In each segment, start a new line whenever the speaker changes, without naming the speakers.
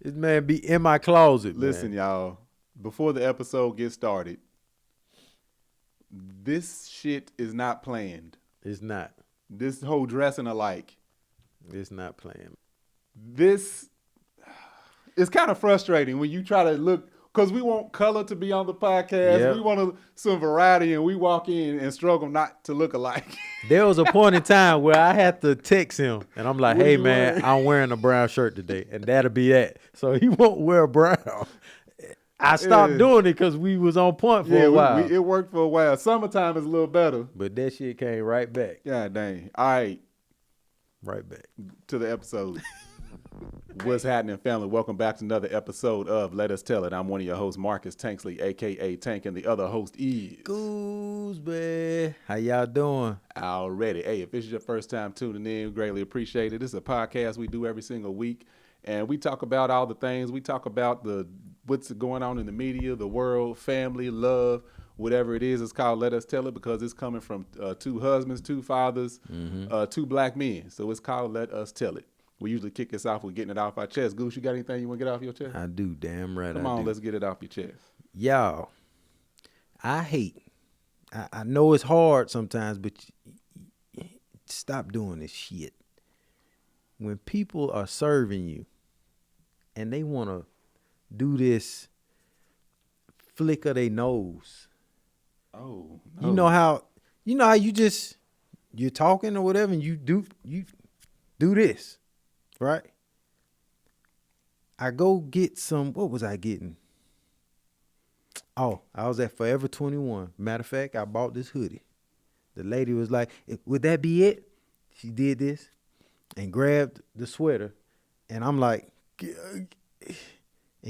This man be in my closet,
Listen,
man.
y'all. Before the episode gets started, this shit is not planned.
It's not.
This whole dressing alike.
It's not playing.
This is kind of frustrating when you try to look, because we want color to be on the podcast.
Yep.
We want some variety, and we walk in and struggle not to look alike.
There was a point in time where I had to text him, and I'm like,
What
hey,
you
man,
wearing?
I'm wearing a brown shirt today, and that'll be that. So he won't wear brown. I stopped
Yeah.
doing it because we was on point for
Yeah,
a while.
it worked for a while. Summertime is a little better.
But that shit came right back.
God dang. All right,
Right back.
to the episode. What's happening, family? Welcome back to another episode of Let Us Tell It. I'm one of your hosts, Marcus Tanksley, a.k.a. Tank, and the other host is...
Goose, man. How y'all doing?
Already. Hey, if this is your first time tuning in, greatly appreciate it. This is a podcast we do every single week, and we talk about all the things. We talk about what's going on in the media, the world, family, love, whatever it is. It's called Let Us Tell It because it's coming from two husbands, two fathers, two black men. So it's called Let Us Tell It. We usually kick this off with getting it off our chest. Goose, you got anything you want to get off your chest?
I do, damn right.
Come on, let's get it off your chest.
Y'all, I hate. I know it's hard sometimes, but stop doing this shit. When people are serving you and they want to do this flick of their nose.
Oh,
No. You know how you're talking or whatever and you do this, right? I go get some, what was I getting? Oh, I was at Forever 21. Matter of fact, I bought this hoodie. The lady was like, would that be it? She did this and grabbed the sweater. And I'm like, and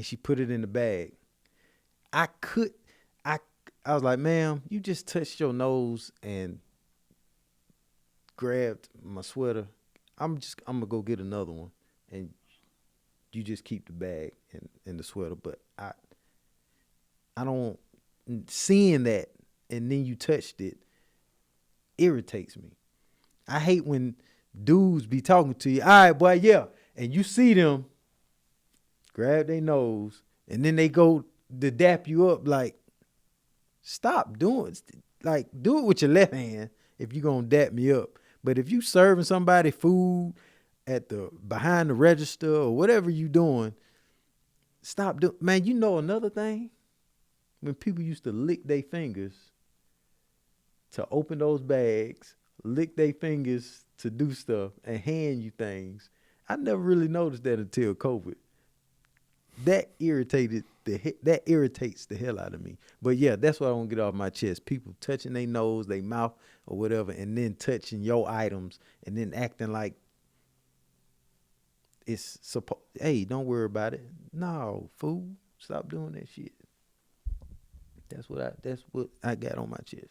she put it in the bag. I was like, ma'am, you just touched your nose and grabbed my sweater. I'm gonna go get another one. And you just keep the bag and the sweater. But I don't, seeing that and then you touched it irritates me. I hate when dudes be talking to you, all right, boy, yeah, and you see them grab their nose and then they go to dap you up. Like, stop doing, like, do it with your left hand if you gonna dap me up. But if you serving somebody food at behind the register or whatever you doing, stop doing. Man, you know another thing? When people used to lick their fingers to open those bags, lick their fingers to do stuff, and hand you things, I never really noticed that until COVID. That irritates the hell out of me. But yeah, that's what I want to get off my chest. People touching their nose, their mouth, or whatever, and then touching your items, and then acting like it's supposed. Hey, don't worry about it. No, fool, stop doing that shit. That's what I got on my chest,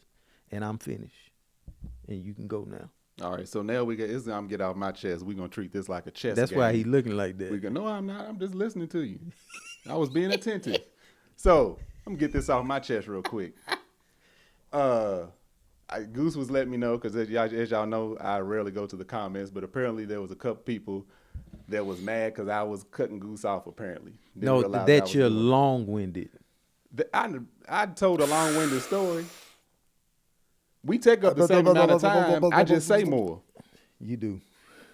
and I'm finished. And you can go now.
All right, so now it's time to get off my chest. We're going to treat this like a chess
That's
game.
why he looking like that.
No, I'm not. I'm just listening to you. I was being attentive. So I'm going to get this off my chest real quick. Goose was letting me know, because as y'all know, I rarely go to the comments, but apparently there was a couple people that was mad because I was cutting Goose off, apparently.
No, that you're long-winded.
I told a long-winded story. We take up the same amount of time. I just say more.
You do.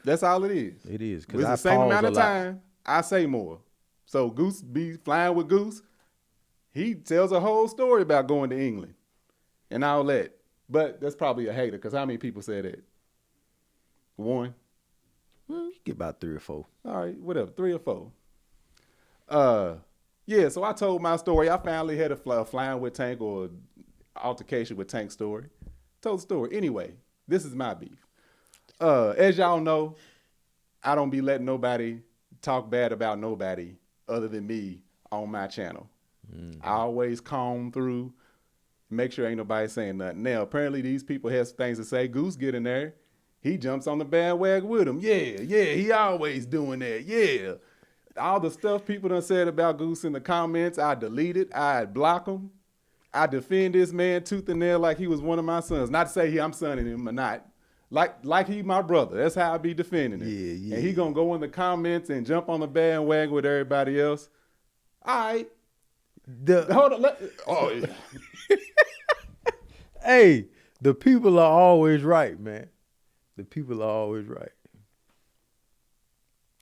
That's all it is.
It is.
It's the same amount of time. I say more. So Goose be flying with Goose. He tells a whole story about going to England and all that. But that's probably a hater, because how many people say that? One?
You get about 3 or 4.
All right, whatever, 3 or 4. Yeah, so I told my story. I finally had a flying with Tank or altercation with Tank story. Told the story. Anyway, this is my beef. As y'all know, I don't be letting nobody talk bad about nobody other than me on my channel. Mm-hmm. I always comb through, make sure ain't nobody saying nothing. Now, apparently these people have some things to say. Goose get in there. He jumps on the bandwagon with him. Yeah, he always doing that. Yeah. All the stuff people done said about Goose in the comments, I delete it. I block them. I defend this man tooth and nail like he was one of my sons. Not to say I'm sonning him or not. Like he my brother. That's how I be defending him.
Yeah.
And he gonna go in the comments and jump on the bandwagon with everybody else. All right. Hold on. Yeah.
Hey, the people are always right, man. The people are always right.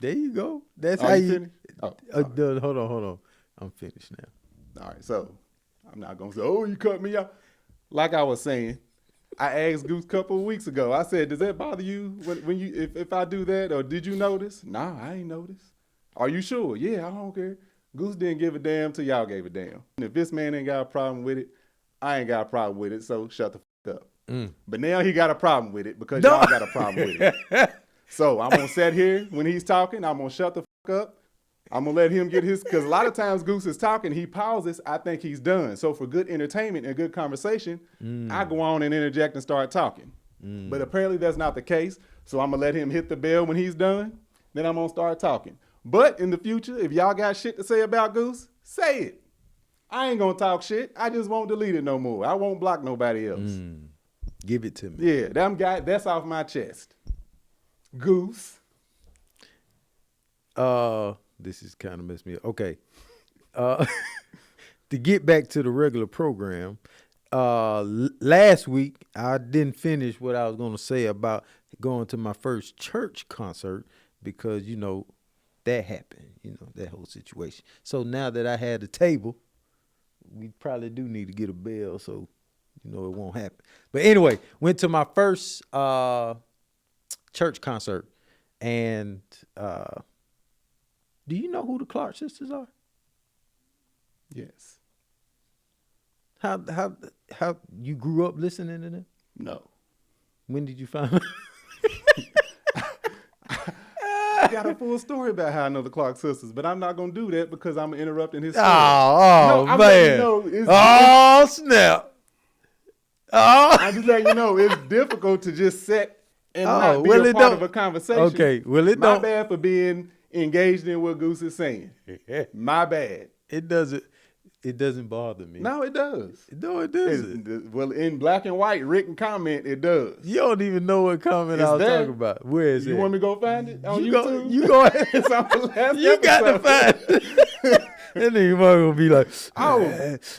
There you go. That's how you.
Finished?
Hold on. I'm finished now.
All right. So I'm not gonna say, oh, you cut me out. Like I was saying, I asked Goose a couple of weeks ago. I said, does that bother you when you if I do that, or did you notice? Nah, I ain't noticed. Are you sure? Yeah, I don't care. Goose didn't give a damn till y'all gave a damn. And if this man ain't got a problem with it, I ain't got a problem with it. So shut the fuck up. But now he got a problem with it because y'all got a problem with it. So I'm gonna sit here when he's talking. I'm gonna shut the fuck up. I'm gonna let him get his, because a lot of times Goose is talking, he pauses, I think he's done. So for good entertainment and good conversation, I go on and interject and start talking. But apparently that's not the case. So I'm gonna let him hit the bell when he's done. Then I'm gonna start talking. But in the future, if y'all got shit to say about Goose, say it. I ain't gonna talk shit. I just won't delete it no more. I won't block nobody else.
Give it to me.
Yeah, that's off my chest. Goose.
This is kind of messed me up. Okay. To get back to the regular program, last week I didn't finish what I was going to say about going to my first church concert because, that happened, that whole situation. So now that I had a table, we probably do need to get a bell so, it won't happen. But anyway, went to my first church concert, and do you know who the Clark sisters are?
Yes.
How you grew up listening to them?
No.
When did you find out?
I got a full story about how I know the Clark sisters, but I'm not gonna do that because I'm interrupting his story.
Oh man! Snap!
I'm just letting you know it's difficult to just sit and not be a part of a conversation.
Okay, well it
My
don't.
bad for being engaged in what Goose is saying. My bad.
It doesn't bother me.
No, it does.
No, it doesn't.
Well, in black and white written comment, it does.
You don't even know what comment I was talking about. Where is it?
You want me to go find it on YouTube?
You go ahead.
It's on the last
You got to find it. That nigga gonna be like,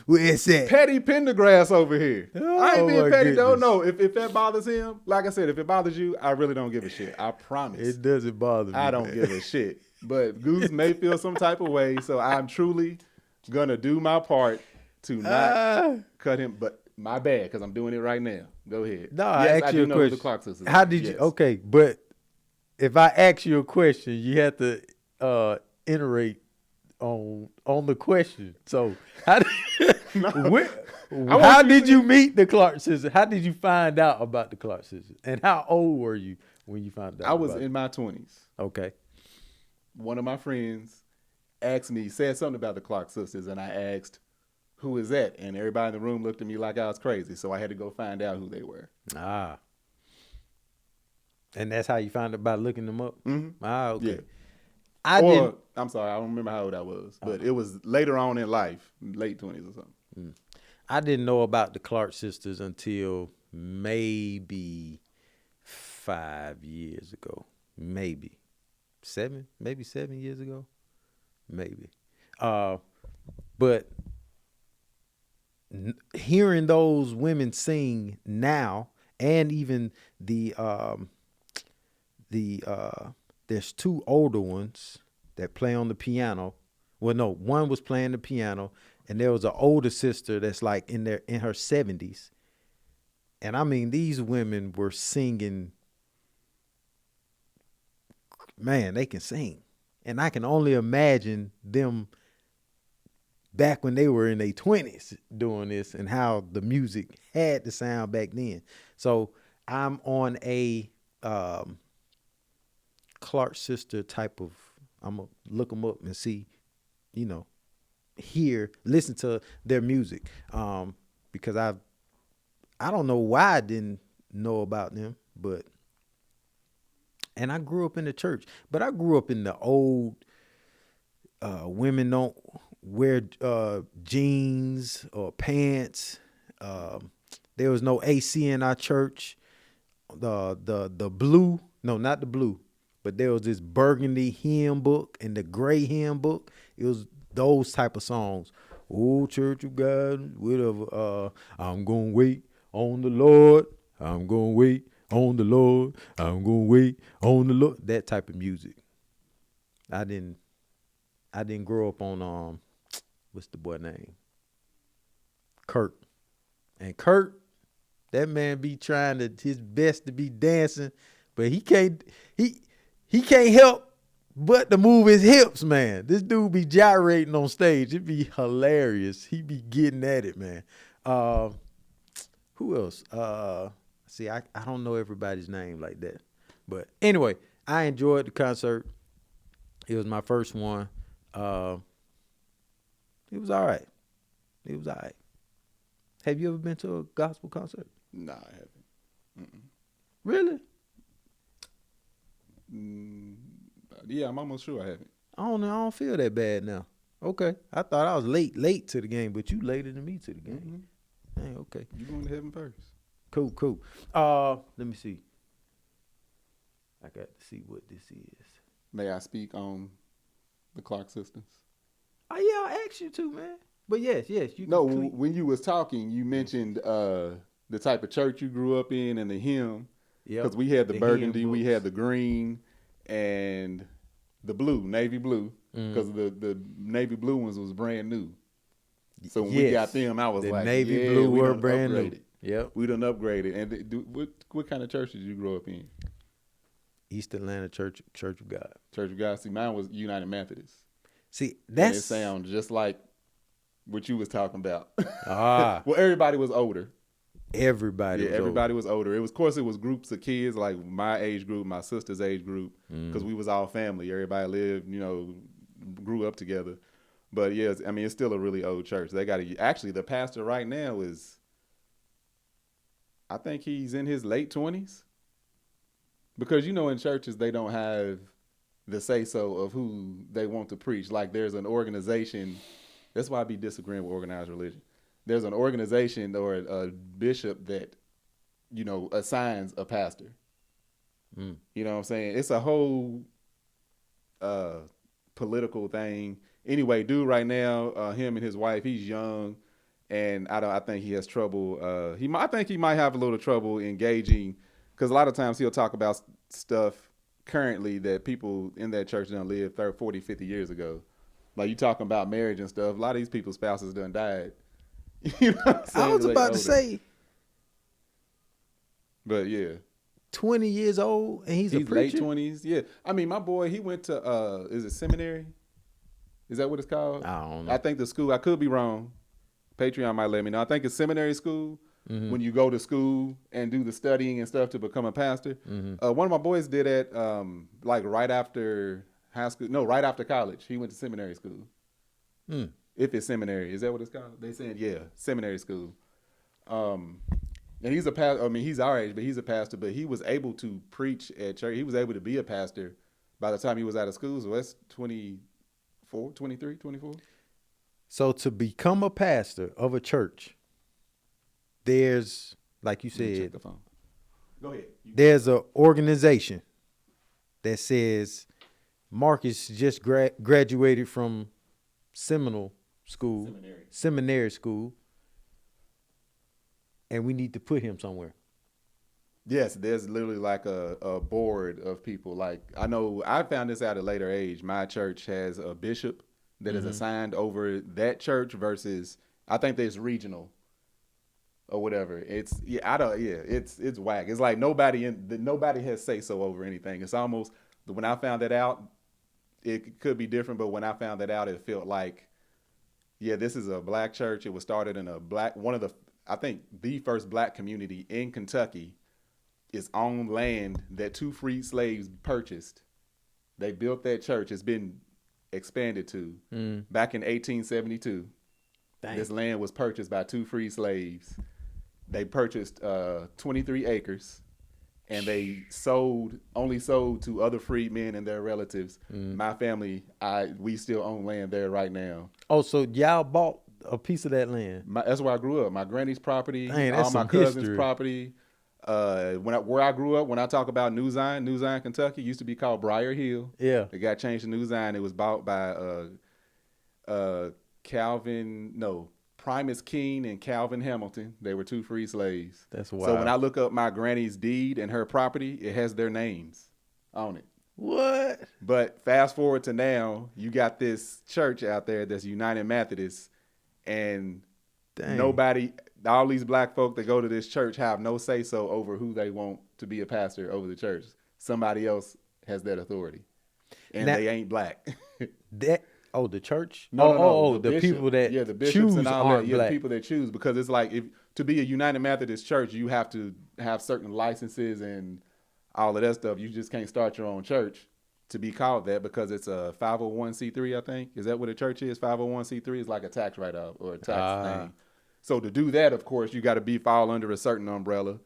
where's that?
Petty Pendergrass over here. I ain't being petty though. No, if that bothers him, like I said, if it bothers you, I really don't give a shit. I promise.
It doesn't bother me.
I don't give a shit. But Goose may feel some type of way, so I'm truly gonna do my part to not cut him. But my bad, because I'm doing it right now. Go ahead.
No, I asked you a question.
The Clark sisters.
How did you? Okay, but if I ask you a question, you have to iterate on the question. So how did you meet the Clark sisters? How did you find out about the Clark sisters? And how old were you when you found out?
I was in my 20s.
Okay.
One of my friends said something about the Clark sisters, and I asked, who is that? And everybody in the room looked at me like I was crazy, so I had to go find out who they were.
And that's how you found out by looking them up?
Mm-hmm.
Okay.
Yeah. I'm sorry, I don't remember how old I was, but it was later on in life, late 20s or something.
I didn't know about the Clark sisters until maybe 5 years ago. Maybe 7 years ago. Maybe. But hearing those women sing now, and even there's two older ones that play on the piano. Well, no, one was playing the piano, and there was an older sister that's like in her 70s. And I mean, these women were singing. Man, they can sing. And I can only imagine them back when they were in their 20s doing this and how the music had to sound back then. So I'm on a Clark sister type of, I'm going to look them up and see, listen to their music. Because I don't know why I didn't know about them, and I grew up in the church, but I grew up in the old, women don't wear jeans or pants. There was no AC in our church. the blue, no, not the blue, but there was this burgundy hymn book and the gray hymn book. It was those type of songs. Oh, Church of God, whatever. I'm gonna wait on the Lord. I'm gonna wait on the Lord. I'm gonna wait on the Lord. That type of music. I didn't grow up on what's the boy name? Kurt. And Kurt, that man be trying his best to be dancing, but he can't help but to move his hips, man. This dude be gyrating on stage. It be hilarious. He be getting at it, man. Who else? See, I don't know everybody's name like that. But anyway, I enjoyed the concert. It was my first one. It was all right. Have you ever been to a gospel concert?
Nah, I haven't. Mm-mm.
Really?
Yeah, I'm almost sure I haven't.
I don't feel that bad now. Okay. I thought I was late to the game, but you later than me to the game. Mm-hmm. Hey, okay.
You going to heaven first.
Cool. Let me see. I got to see what this is.
May I speak on the Clark sisters?
Oh yeah, I asked you to, man. But yes, you.
No, when you was talking, you mentioned the type of church you grew up in and the hymn. Yeah. Because we had the burgundy, we had the green, and the blue, navy blue. Because the navy blue ones was brand new. So when we got them, I was
the
like,
navy blue were brand new.
Yep. We done upgraded. And what kind of church did you grow up in?
East Atlanta Church of God.
Church of God. See, mine was United Methodist.
See, that's...
And it sounds just like what you was talking about. Well, everybody was older.
Everybody
was older. It was, of course, it was groups of kids like my age group, my sister's age group, because we was all family. Everybody lived, grew up together. But yes, I mean, it's still a really old church. They got actually the pastor right now is, I think he's in his late 20s. Because in churches they don't have the say so of who they want to preach. Like there's an organization. That's why I be disagreeing with organized religion. There's an organization or a bishop that, assigns a pastor. You know what I'm saying? It's a whole political thing. Anyway, dude right now, him and his wife, he's young, and I think he has trouble. I think he might have a little trouble engaging, because a lot of times he'll talk about stuff currently that people in that church done lived 30, 40, 50 years ago. Like you talking about marriage and stuff. A lot of these people's spouses done died. You know what I'm saying?
I was about to say.
But yeah.
20 years old and he's a preacher?
Late 20s, yeah. I mean, my boy, he went to, is it seminary? Is that what it's called?
I don't know.
I think the school, I could be wrong. Patreon might let me know. I think it's seminary school. When you go to school and do the studying and stuff to become a pastor. One of my boys did it like right after high school. No, right after college. He went to seminary school. If it's seminary. Is that what it's called? They said, yeah, seminary school. And he's a pastor. I mean, he's our age, but he's a pastor. But he was able to preach at church. He was able to be a pastor by the time he was out of school. So that's 24, 23, 24.
So to become a pastor of a church, there's, like you said,
check the phone. Go ahead.
There's an organization that says Marcus just graduated from seminary school, and we need to put him somewhere.
Yes, there's literally like a board of people. Like I found this at a later age. My church has a bishop that is assigned over that church versus I think there's regional. Or whatever. It's whack. It's like nobody has say so over anything. It's almost, when I found that out, it could be different, but when I found that out, it felt like, yeah, this is a black church. It was started in I think the first black community in Kentucky is on land that 2 freed slaves purchased. They built that church. It's been expanded to back in 1872. Dang. This land was purchased by 2 free slaves. They purchased 23 acres, and they only sold to other freedmen and their relatives. My family, we still own land there right now.
Oh, so y'all bought a piece of that land?
That's where I grew up. My granny's property,
Dang,
all my cousin's
history.
property. Where I grew up, when I talk about New Zion, Kentucky, used to be called Briar Hill.
Yeah.
It got changed to New Zion. It was bought by Primus King and Calvin Hamilton. They were 2 free slaves.
That's wild.
So when I look up my granny's deed and her property, it has their names on it.
What?
But fast forward to now, you got this church out there that's United Methodist, and nobody, all these black folk that go to this church have no say so over who they want to be a pastor over the church. Somebody else has that authority, and they ain't black.
The church?
No.
The people that
the bishops
choose
and all
aren't
that. Yeah,
black.
the people that choose, because it's like, if to be a United Methodist church, you have to have certain licenses and all of that stuff. You just can't start your own church to be called that, because it's a 501c3, I think. Is that what a church is? 501c3 is like a tax write-off or a tax thing. So to do that, of course, you got to fall under a certain umbrella.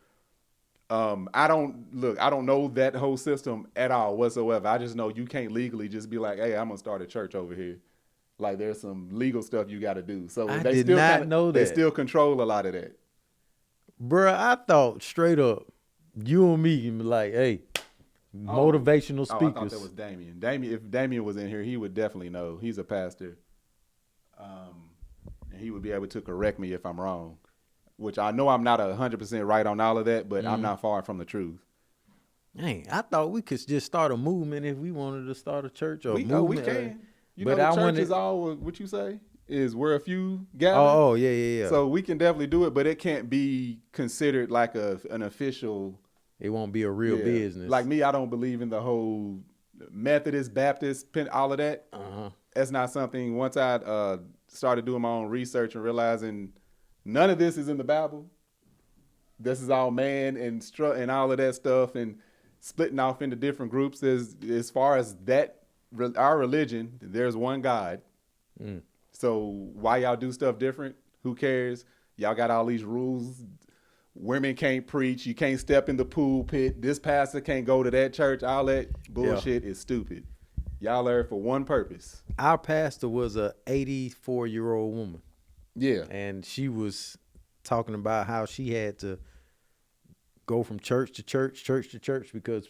I don't know that whole system at all whatsoever. I just know you can't legally just be like, hey, I'm gonna start a church over here. Like, there's some legal stuff you got to do. So
I
they
did
still
not know that.
They still control a lot of that.
Bruh, I thought straight up, you and me can be like, hey, motivational speakers.
I thought that was Damien. If Damien was in here, he would definitely know. He's a pastor. And he would be able to correct me if I'm wrong, which I know I'm not 100% right on all of that, but I'm not far from the truth.
Dang, I thought we could just start a movement if we wanted to start a church or
We
movement.
can.
But
the church is all, what you say, is where a few gather.
Oh, yeah.
So we can definitely do it, but it can't be considered like an official.
It won't be a real business.
Like me, I don't believe in the whole Methodist, Baptist, all of that. That's not something. Once I started doing my own research and realizing none of this is in the Bible. This is all man and all of that stuff, and splitting off into different groups. As far as that, our religion, there's one God. So why y'all do stuff different? Who cares? Y'all got all these rules. Women can't preach. You can't step in the pulpit. This pastor can't go to that church. All that bullshit is stupid. Y'all are for one purpose.
Our pastor was a 84-year-old woman.
Yeah.
And she was talking about how she had to go from church to church because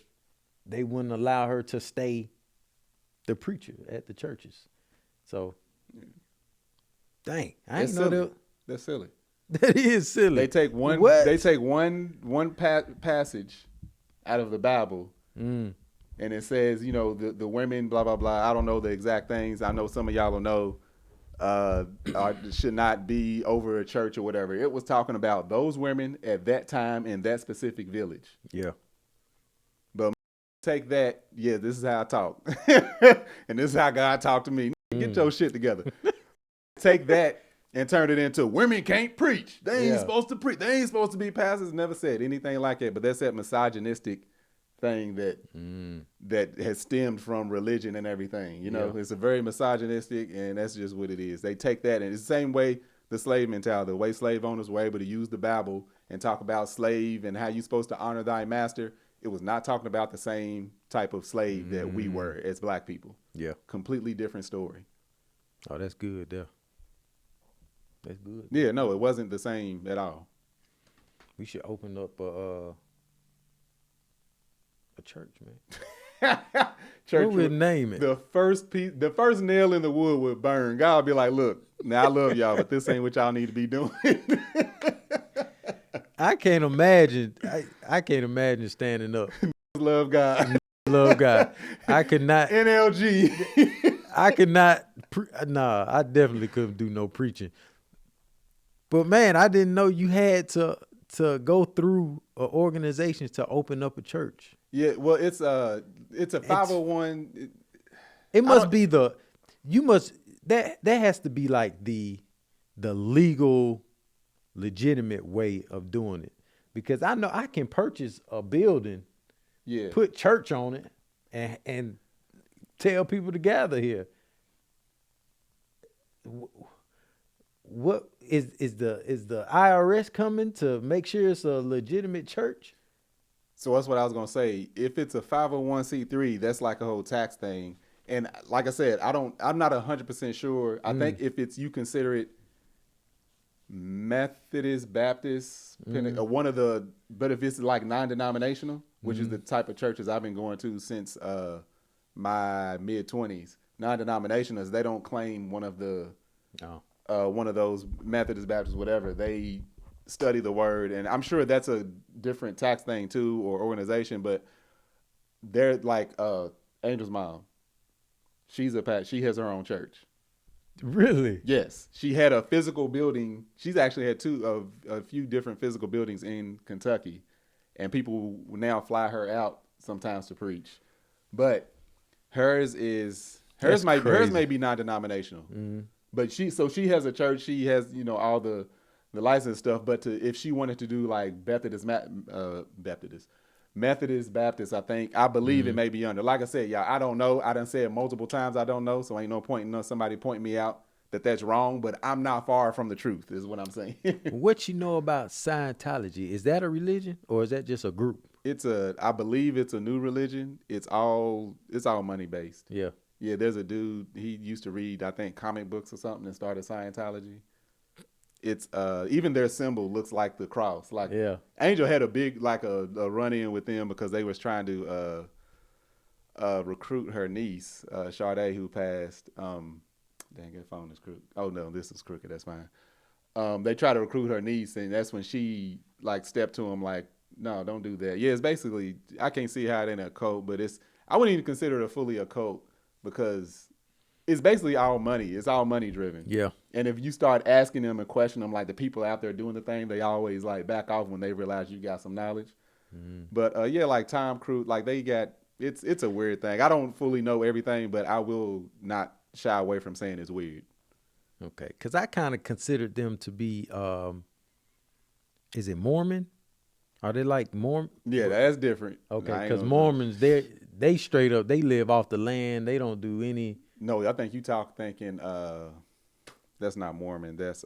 they wouldn't allow her to stay the preacher at the churches. So, dang, I didn't know that.
That's silly.
That is silly.
They take one. What? They take one passage out of the Bible, and it says, the women, blah blah blah. I don't know the exact things. I know some of y'all will know. Should not be over a church or whatever. It was talking about those women at that time in that specific village.
Yeah.
But take that. Yeah, this is how I talk, and this is how God talked to me. Get your shit together. Take that and turn it into women can't preach. They ain't supposed to preach. They ain't supposed to be pastors. Never said anything like that. But that's that misogynistic thing that has stemmed from religion and everything. It's a very misogynistic, and that's just what it is. They take that, and it's the same way the slave mentality, the way slave owners were able to use the Bible and talk about slave and how you're supposed to honor thy master. It was not talking about the same type of slave that we were as black people. Yeah. Completely different story.
Oh, that's good there. That's good.
Yeah, no, it wasn't the same at all.
We should open up a church, man.
Church.
What would name it?
The first nail in the wood would burn. God would be like, look, now I love y'all, but this ain't what y'all need to be doing.
I can't imagine. I can't imagine standing up.
Love God.
Love God. I could not.
NLG.
I could not. I definitely couldn't do no preaching. But man, I didn't know you had to go through organizations to open up a church.
Yeah, well, it's a 501.
It must be that has to be like the legal, legitimate way of doing it, because I know I can purchase a building, put church on it, and tell people to gather here. What is the IRS coming to make sure it's a legitimate church?
So that's what I was gonna say. If it's a 501c3, that's like a whole tax thing. And like I said, I'm not 100% sure. I think if you consider it Methodist, Baptist, one of the, but if it's like non-denominational, which is the type of churches I've been going to since my mid-20s, non-denominationals, they don't claim one of those Methodist, Baptist, whatever. They study the word, and I'm sure that's a different tax thing too, or organization, but they're like Angel's mom. She has her own church.
Really?
Yes, she had a physical building. She's actually had a few different physical buildings in Kentucky, and people now fly her out sometimes to preach. But hers may be non-denominational, but she has a church. She has all the license stuff. But if she wanted to do like Methodist, Baptist, I believe it may be under. Like I said, y'all, I don't know. I done said it multiple times. I don't know, so ain't no point in somebody pointing me out that's wrong. But I'm not far from the truth, is what I'm saying.
What you know about Scientology? Is that a religion or is that just a group?
I believe it's a new religion. It's all money based.
Yeah.
Yeah. There's a dude. He used to read, I think, comic books or something, and started Scientology. It's even their symbol looks like the cross. Like Angel had a big a run-in with them because they was trying to recruit her niece, Sade, who passed. Dang, your phone is crooked. Oh no, this is crooked. That's fine. They try to recruit her niece, and that's when she stepped to him like, no, don't do that. Yeah, it's basically, I can't see how it ain't a cult, but I wouldn't even consider it fully a cult because it's basically all money. It's all money driven. Yeah. And if you start asking them and questioning them, like the people out there doing the thing, they always back off when they realize you got some knowledge. But like Tom Cruise, they got, it's a weird thing. I don't fully know everything, but I will not shy away from saying it's weird.
Okay. Because I kind of considered them to be, is it Mormon? Are they like Mormon?
Yeah, that's different.
Okay. Because Mormons, they straight up, they live off the land. They don't do any.
No, I think you thinking that's not Mormon. That's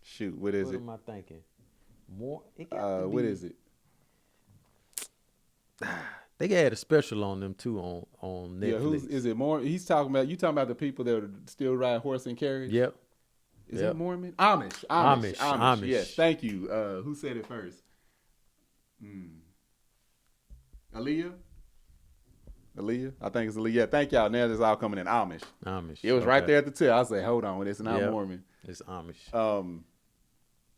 shoot, what is it?
What am I thinking?
What is it?
They had a special on them too on Netflix.
Yeah, is it more? You talking about the people that still ride horse and carriage?
Yep.
Is that Mormon? Amish. Yes, thank you. Who said it first? Aaliyah? I think it's Aaliyah. Yeah, thank y'all. Now it's all coming in Amish. It was right there at the tip. I said, hold on, it's not Mormon.
It's Amish.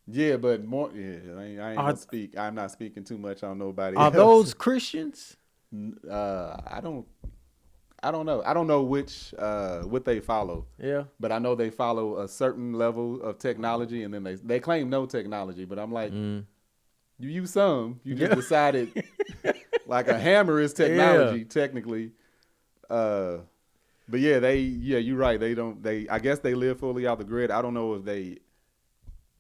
Yeah, but more. Yeah, I ain't gonna speak. I'm not speaking too much on nobody.
Are those Christians?
I don't know. I don't know what they follow.
Yeah.
But I know they follow a certain level of technology, and then they claim no technology. But I'm like, you use some. You just decided like a hammer is technology technically. But you're right. I guess they live fully off the grid. I don't know if they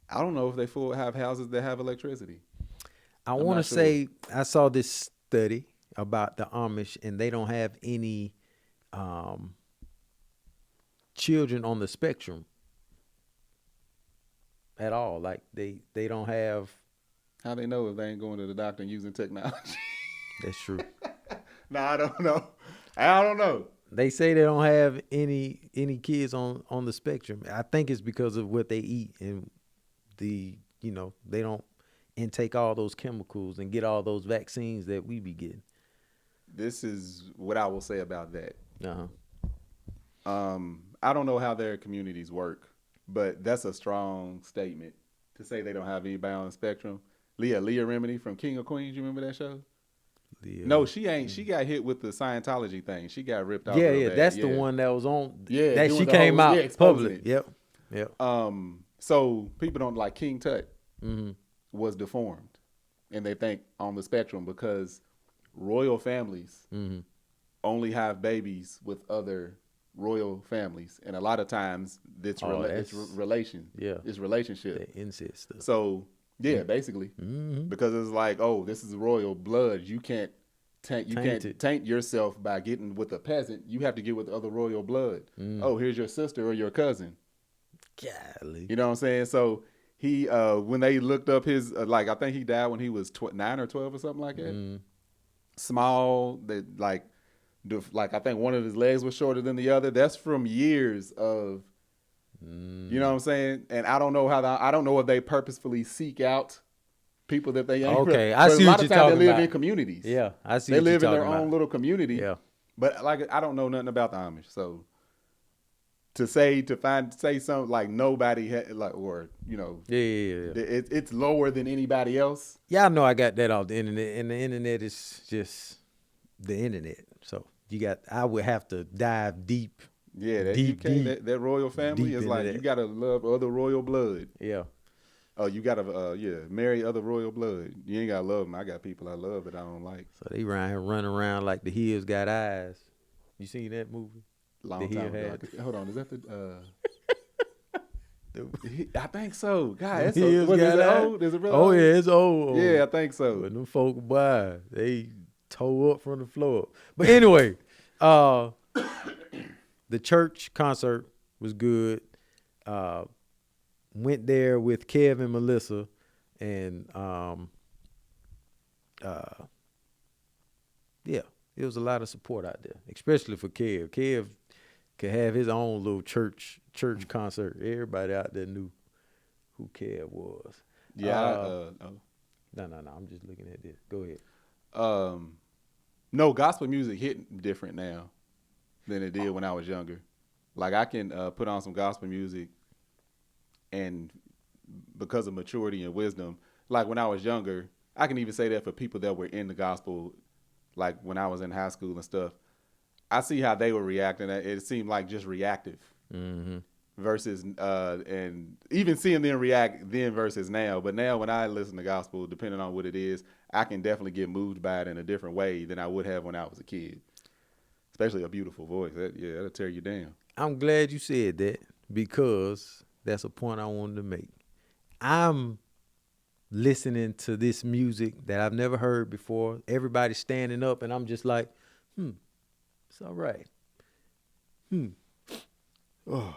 have houses that have electricity.
I want to say I saw this study about the Amish, and they don't have any children on the spectrum at all. Like they don't have.
How they know if they ain't going to the doctor and using technology?
That's true.
No, I don't know. I don't know.
They say they don't have any kids on the spectrum. I think it's because of what they eat and they don't intake all those chemicals and get all those vaccines that we be getting.
This is what I will say about that.
Uh-huh.
I don't know how their communities work, but that's a strong statement to say they don't have anybody on the spectrum. Leah Remini from King of Queens, you remember that show? Leah. No, she ain't. She got hit with the Scientology thing. She got ripped off.
Yeah, that's the one that was on. Yeah, that she came out public. Yep.
So people don't like King Tut was deformed, and they think on the spectrum because royal families only have babies with other royal families, and a lot of times it's relation. Yeah, it's relationship.
The incest stuff.
So basically, because it's like, oh, this is royal blood. You can't taint yourself by getting with a peasant. You have to get with other royal blood. Oh, here's your sister or your cousin.
Golly.
You know what I'm saying? So he, when they looked up his, I think he died when he was 9 or 12 or something like that. Small, I think one of his legs was shorter than the other. That's from years of You know what I'm saying? And I don't know I don't know if they purposefully seek out people that they ain't.
Okay, I
but
see
a lot
what
of
you're
times
talking
they live
about.
in communities.
Yeah, I see
They
what you're
live in
talking
their
about.
own little community.
Yeah.
But like I don't know nothing about the Amish, so to say something like nobody like, or you know,
Yeah.
it's lower than anybody else.
Yeah, I know I got that off the internet, and the internet is just the internet. So I would have to dive deep.
Yeah, that
deep,
UK,
deep,
that royal family
deep
is
into
like
that.
you gotta love other royal blood.
Yeah.
Oh, you gotta marry other royal blood. You ain't gotta love them. I got people I love that I don't like.
So they running around like the hills got eyes. You seen that movie?
Long
The
time
hill
ago.
had.
Hold on, is that I think so. God,
Them
that's
hills
is
got
it
eyes.
old? Is it really
Oh
old?
yeah, it's old.
Yeah, I think so.
But them folk by they toe up from the floor up. But anyway, the church concert was good. Went there with Kev and Melissa, and yeah, it was a lot of support out there, especially for Kev. Kev could have his own little church concert. Everybody out there knew who Kev was.
Yeah.
No. I'm just looking at this. Go ahead.
No, gospel music hit different now than it did when I was younger. Like I can put on some gospel music, and because of maturity and wisdom, like when I was younger, I can even say that for people that were in the gospel, like when I was in high school and stuff. I see how they were reacting. It seemed like just reactive.
Mm-hmm.
Versus and even seeing them react then versus now. But now when I listen to gospel, depending on what it is, I can definitely get moved by it in a different way than I would have when I was a kid. Especially a beautiful voice. That'll tear you down.
I'm glad you said that, because that's a point I wanted to make. I'm listening to this music that I've never heard before. Everybody's standing up, and I'm just like, it's all right. Oh,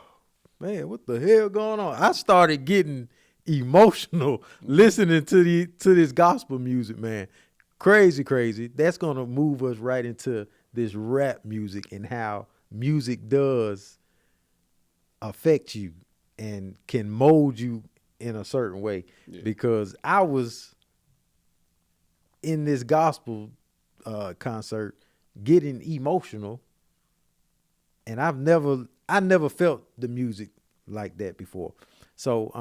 man, what the hell going on? I started getting emotional listening to this gospel music, man. Crazy. That's going to move us right into this rap music and how music does affect you and can mold you in a certain way. Yeah. Because I was in this gospel concert getting emotional, and I never felt the music like that before. So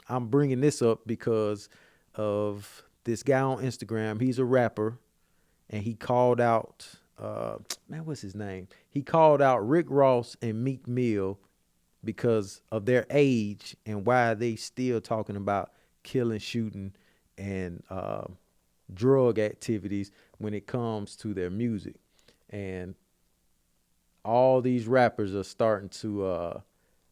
I'm bringing this up because of this guy on Instagram. He's a rapper, and he called out what's his name? He called out Rick Ross and Meek Mill because of their age and why they still talking about killing, shooting, and drug activities when it comes to their music. And all these rappers are starting to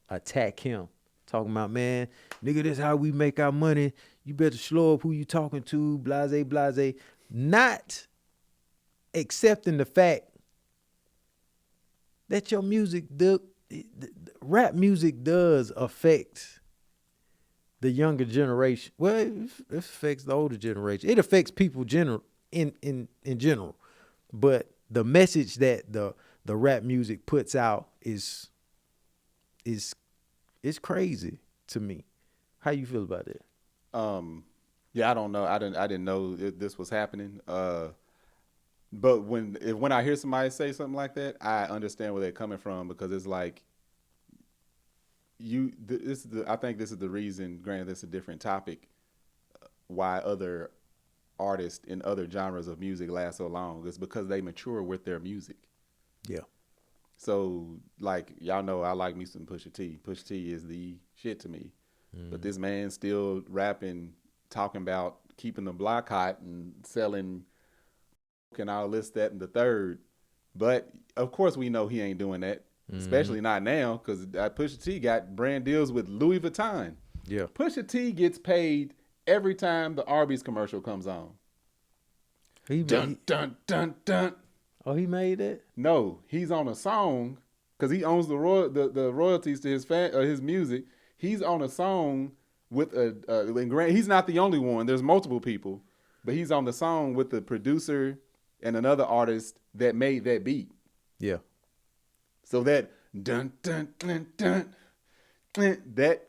attack him, talking about, man, nigga, this how we make our money. You better slow up who you talking to, blase. Not accepting the fact that your music, the rap music does affect the younger generation. Well, it affects the older generation. It affects people in general. But the message that the rap music puts out is crazy to me. How you feel about that?
Yeah, I don't know. I didn't know this was happening. But when I hear somebody say something like that, I understand where they're coming from, because it's like I think this is the reason, granted this is a different topic, why other artists in other genres of music last so long. It's because they mature with their music.
Yeah.
So, like, y'all know I like me some Pusha T. Pusha T is the shit to me. But this man still rapping, talking about keeping the block hot and selling and all this, that, and the third. But, of course, we know he ain't doing that. Especially not now, because Pusha T got brand deals with Louis Vuitton.
Yeah.
Pusha T gets paid every time the Arby's commercial comes on. Dun.
Oh, he made it?
No, he's on a song, because he owns the royalties to his music. He's on a song with he's not the only one. There's multiple people, but he's on the song with the producer and another artist that made that beat.
Yeah.
So that dun dun dun dun that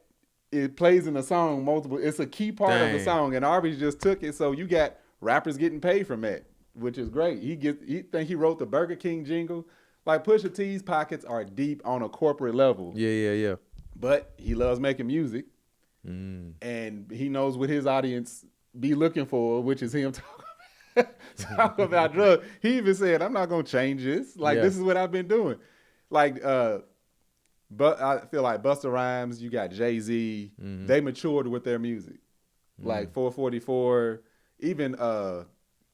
it plays in the song multiple. It's a key part of the
Dang.
song, and Arby's just took it. So you got rappers getting paid from that, which is great. He think he wrote the Burger King jingle. Like Pusha T's pockets are deep on a corporate level,
Yeah.
but he loves making music, and he knows what his audience be looking for, which is him talking about drugs. He even said, "I'm not gonna change this. Like
Yeah.
this is what I've been doing." Like, but I feel like Busta Rhymes, you got Jay-Z, they matured with their music. Like 444, even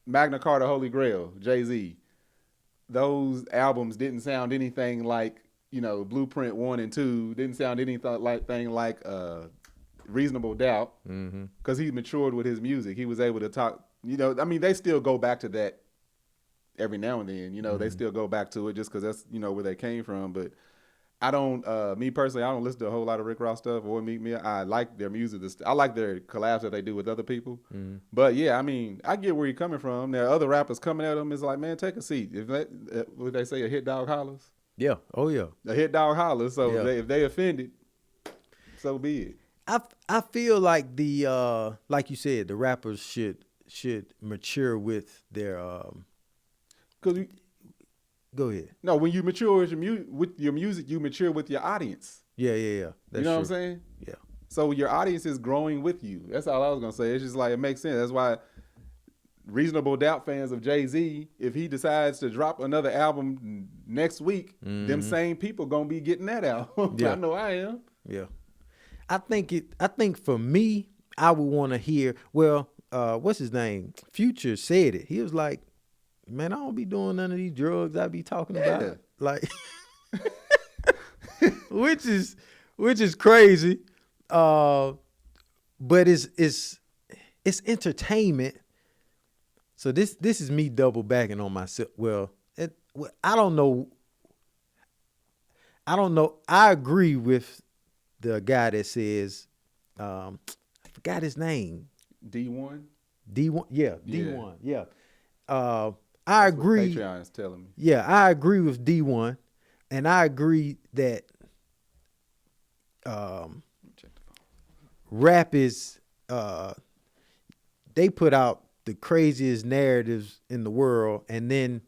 Magna Carta, Holy Grail, Jay-Z. Those albums didn't sound anything like, Blueprint 1 and 2, didn't sound anything like Reasonable Doubt, because he matured with his music. He was able to talk, they still go back to that every now and then, they still go back to it just because that's, where they came from. But I don't, me personally, I don't listen to a whole lot of Rick Ross stuff or Meek Mill. I like their music. I like their collabs that they do with other people. But yeah, I get where you're coming from. There are other rappers coming at them. It's like, man, take a seat. If what they say, a hit dog hollers.
Yeah. Oh yeah.
A hit dog hollers. So
Yeah.
if they offended, so be it.
I feel like the like you said, the rappers should mature with their
Because
Go ahead.
no, when you mature with your music, you mature with your audience.
Yeah.
You
That's
know what I'm
true.
saying?
Yeah.
So your audience is growing with you. That's all I was gonna say. It's just like it makes sense. That's why Reasonable Doubt fans of Jay-Z, if he decides to drop another album next week, them same people gonna be getting that album.
Yeah.
I know I am.
Yeah. I think for me, I would want to hear, what's his name? Future said it. He was like, man, I don't be doing none of these drugs I be talking about. Like which is crazy. But it's entertainment. So this is me double backing on myself. I don't know. I agree with the guy that says, I forgot his name.
D1?
D1, yeah,
Yeah.
D1, yeah. I
That's what
agree.
Patreon is telling me.
Yeah, I agree with D1, and I agree that
Check the phone.
rap is they put out the craziest narratives in the world, and then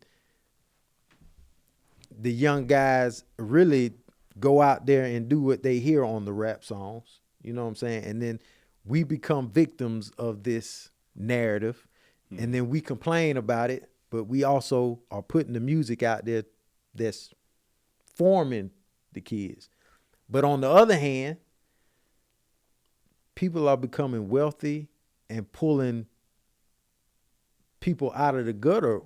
the young guys really go out there and do what they hear on the rap songs. You know what I'm saying? And then we become victims of this narrative, and then we complain about it, but we also are putting the music out there that's forming the kids. But on the other hand, people are becoming wealthy and pulling people out of the gutter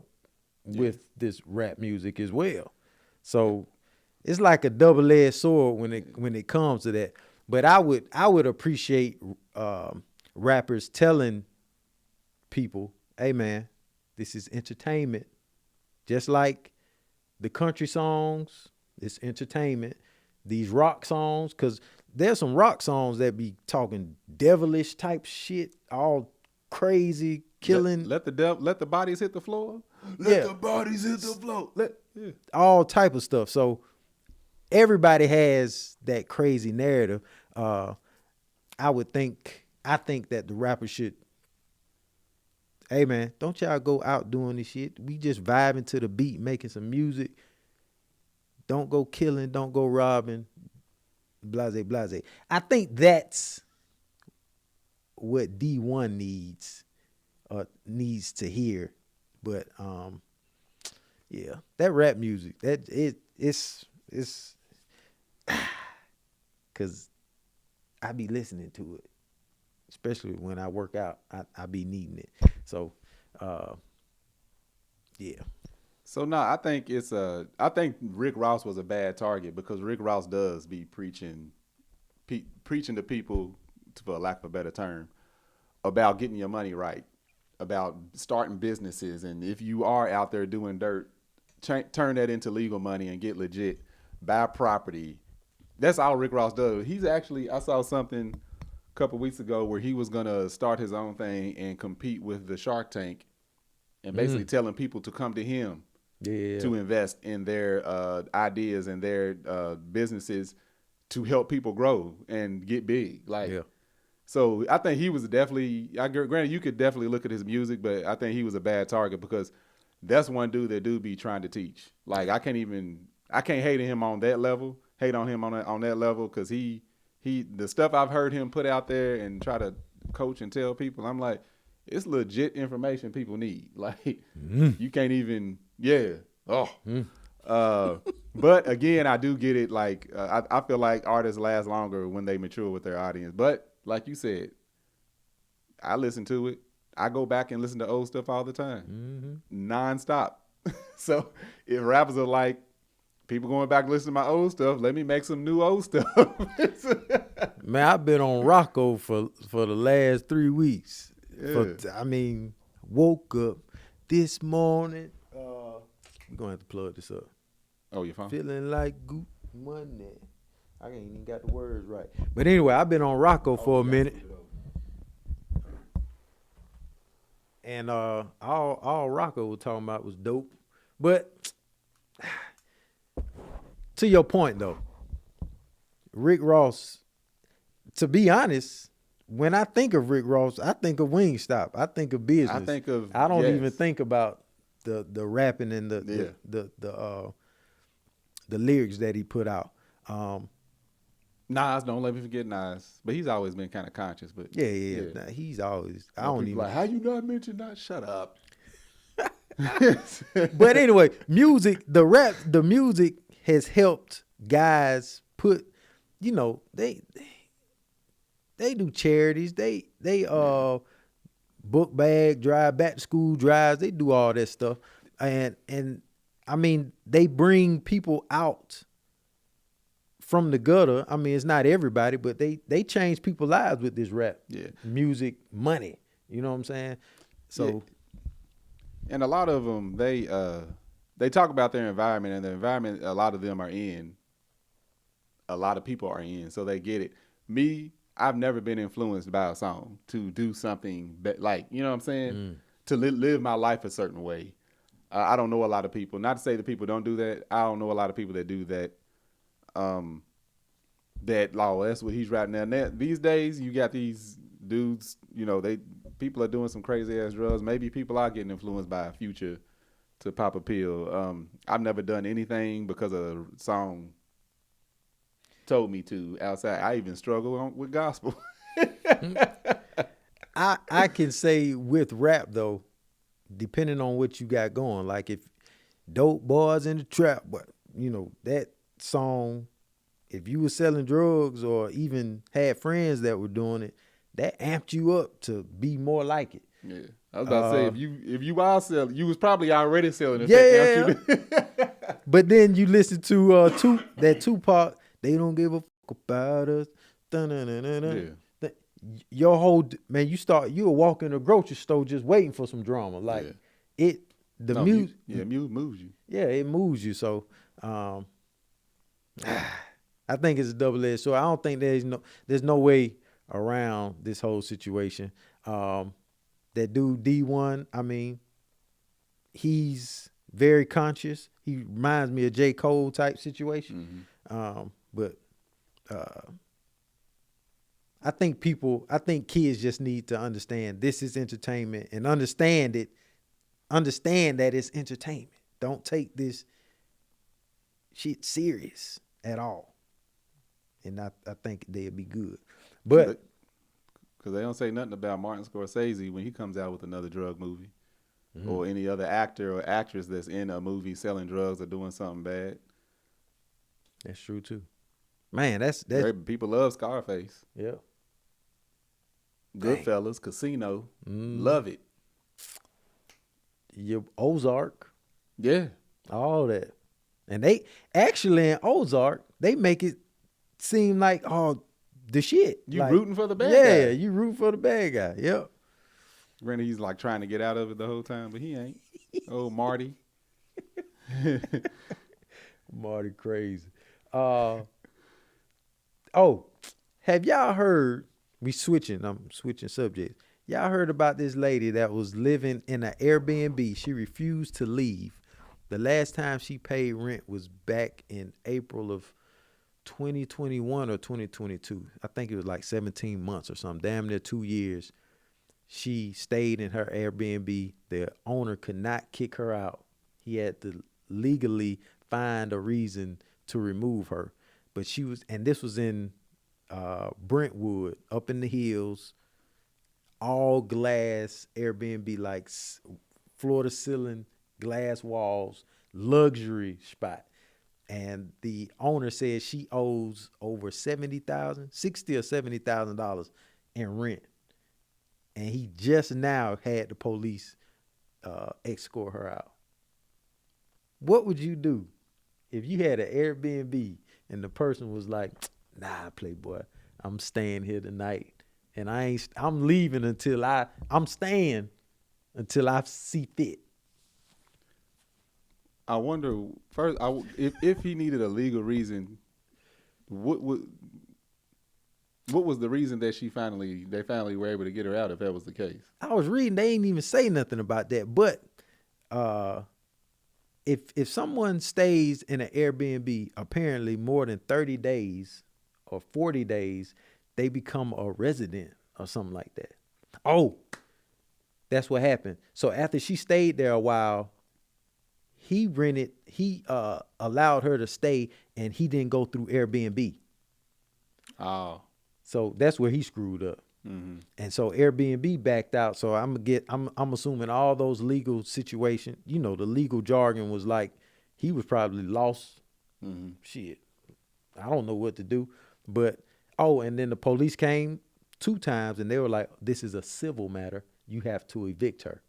with this rap music as well. So it's like a double-edged sword when it comes to that. But I would appreciate rappers telling people, hey man, this is entertainment. Just like the country songs, it's entertainment. These rock songs, because there's some rock songs that be talking devilish type shit, all crazy, killing.
Let the bodies hit the floor.
Let
the bodies hit the floor.
All type of stuff. So everybody has that crazy narrative. I think that the rappers should, hey man, don't y'all go out doing this shit. We just vibing to the beat, making some music. Don't go killing, don't go robbing, blase, blase. I think that's what D1 needs to hear. But yeah, that rap music, it's cause I be listening to it, especially when I work out. I be needing it. So yeah.
So no, I think I think Rick Ross was a bad target because Rick Ross does be preaching to people, for lack of a better term, about getting your money right, about starting businesses, and if you are out there doing dirt, turn that into legal money and get legit, buy property. That's all Rick Ross does. I saw something a couple weeks ago where he was gonna start his own thing and compete with the Shark Tank, and basically telling people to come to him.
Yeah.
To invest in their ideas and their businesses to help people grow and get big. Like,
Yeah.
so I think he was definitely. Granted, you could definitely look at his music, but I think he was a bad target because that's one dude that do be trying to teach. Like, I can't hate him on that level. Hate on him on that level because he the stuff I've heard him put out there and try to coach and tell people, I'm like, it's legit information people need. Like, you can't even, but again, I do get it. Like, I feel like artists last longer when they mature with their audience. But like you said, I listen to it. I go back and listen to old stuff all the time, nonstop. So if rappers are like, people going back and listening to my old stuff, let me make some new old stuff.
Man, I've been on Rocco for the last 3 weeks.
Yeah.
Woke up this morning. We're going to have to plug this up.
Oh, your phone?
Feeling like Goose Monday. I ain't even got the words right. But anyway, I've been on Rocco for a minute. And all Rocco was talking about was dope. But to your point, though, Rick Ross, to be honest, when I think of Rick Ross, I think of Wingstop. I think of business. I don't even think about the rapping and the lyrics that he put out.
Nas, don't let me forget Nas, but he's always been kind of conscious. But
yeah. Nah, he's always. I don't even
like, how you not mention that? Shut up.
But anyway, the music has helped guys put, they do charities. They book bag drive, back to school drives. They do all that stuff, and I mean they bring people out from the gutter. I mean, it's not everybody, but they change people's lives with this rap music money. You know what I'm saying? So.
Yeah. And a lot of them, they talk about their environment, and the environment a lot of them are in, a lot of people are in, so they get it. Me, I've never been influenced by a song to do something like, you know what I'm saying? To live my life a certain way. I don't know a lot of people. Not to say that people don't do that. I don't know a lot of people that do that. That's what he's rapping now. These days, you got these dudes, people are doing some crazy ass drugs. Maybe people are getting influenced by a Future to pop a pill. I've never done anything because a song told me to outside. I even struggle with gospel.
I can say with rap though, depending on what you got going, like if Dope Boys in the Trap, but that song, if you were selling drugs or even had friends that were doing it, that amped you up to be more like it.
Yeah, I was about to say if you are selling, you was probably already selling it.
Yeah. But then you listen to that Tupac. They don't give a fuck about us. Yeah. Your whole man, you were walking in a grocery store just waiting for some drama. Like music.
Music moves you.
Yeah, it moves you. So, I think it's a double-edged sword. I don't think there's no way around this whole situation. That dude D1, I mean, he's very conscious. He reminds me of J. Cole type situation. But I think kids just need to understand this is entertainment and understand that it's entertainment. Don't take this shit serious at all. And I think they'd be good. But
because they don't say nothing about Martin Scorsese when he comes out with another drug movie, or any other actor or actress that's in a movie selling drugs or doing something bad.
That's true too. Man, that's
people love Scarface.
Yeah.
Goodfellas, Casino, love it.
Your Ozark.
Yeah.
All that. And they actually in Ozark, they make it seem like the shit.
You rooting for the bad guy.
Yeah, you root for the bad guy. Yep.
Granted, he's like trying to get out of it the whole time, but he ain't. Oh, Marty.
Marty crazy. Have y'all heard, I'm switching subjects. Y'all heard about this lady that was living in an Airbnb. She refused to leave. The last time she paid rent was back in April of 2021 or 2022. I think it was like 17 months or something, damn near 2 years. She stayed in her Airbnb. The owner could not kick her out. He had to legally find a reason to remove her. But she was, and this was in Brentwood, up in the hills, all glass Airbnb, like floor to ceiling, glass walls, luxury spot. And the owner says she owes over $70,000, $60,000 or $70,000 in rent. And he just now had the police escort her out. What would you do if you had an Airbnb and the person was like, nah, Playboy, I'm staying here tonight. And I'm leaving I'm staying until I see fit.
I wonder first if he needed a legal reason, what was the reason that they finally were able to get her out if that was the case?
I was reading, they ain't even say nothing about that. But if someone stays in an Airbnb apparently more than 30 days or 40 days, they become a resident or something like that. Oh, that's what happened. So after she stayed there a while, he allowed her to stay, and he didn't go through Airbnb.
Oh.
So that's where he screwed up.
Mm-hmm.
And so Airbnb backed out. So I'm assuming all those legal situations, the legal jargon was like, he was probably lost.
Mm-hmm.
Shit, I don't know what to do. But, and then the police came 2 times, and they were like, this is a civil matter. You have to evict her.